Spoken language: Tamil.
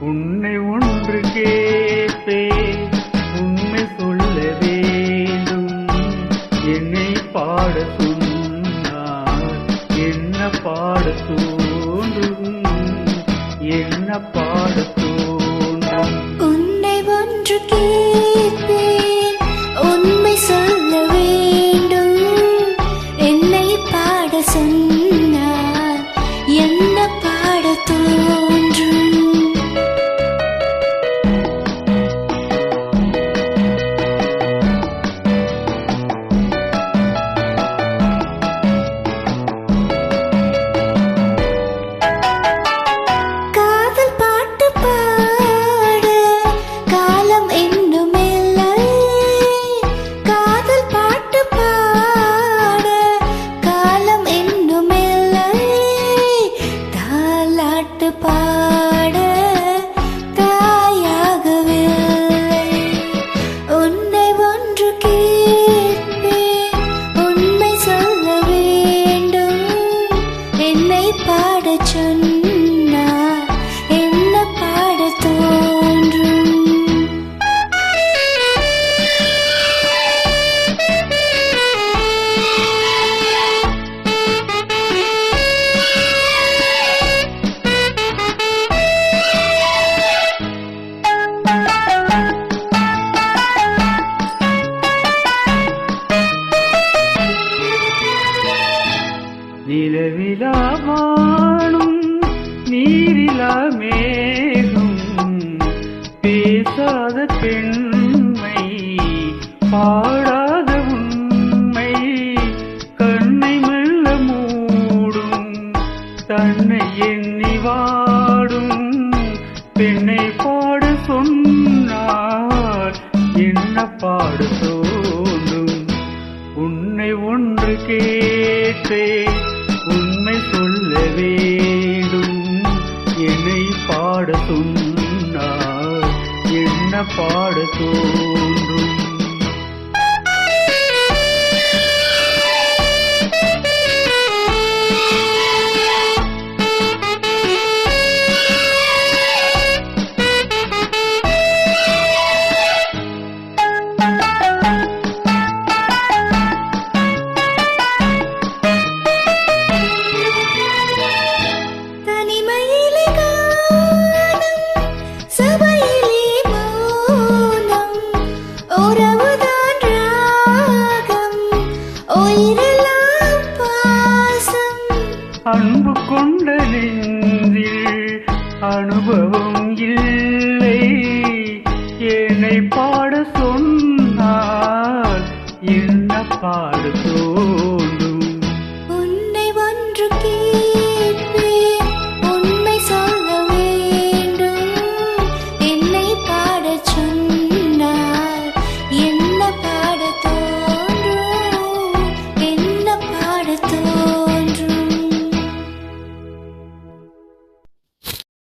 உன்னை ஒன்று கேட்பேன், உண்மை சொல்ல வேண்டும். என்னை பாட சொன்னார் என்ன பாட தோன்றும், என்ன பாட தோன்றும். உன்னை ஒன்று கேட்பேன், உண்மை சொல்ல வேண்டும். என்னை பாட சொன்னார் என்ன பாட தோன்றும். பாட தாயாகவில்லை. உன்னை ஒன்று கேட்பேன், உண்மை சொல்ல வேண்டும். என்னை பாடச் சொன்னார் என்ன பாட தோன்றும். நிலவிலா வானும் நீரிலா மேகம், பேசாத பெண்மை பாடாத உண்மை, கண்ணை மெல்ல மூடும் தன்னை எண்ணி வாடும் பெண்ணை பாட சொன்னார் என்ன பாட தோன்றும். உன்னை ஒன்று கேட்பேன், உண்மை சொல்ல வேண்டும். என்னை பாட சொன்னார் என்ன பாட தோன்றும். அன்பு கொண்ட நெஞ்சில் அனுபவம் இல்லை, என்னை பாட சொன்னால் என்ன பாட தோன்றும்.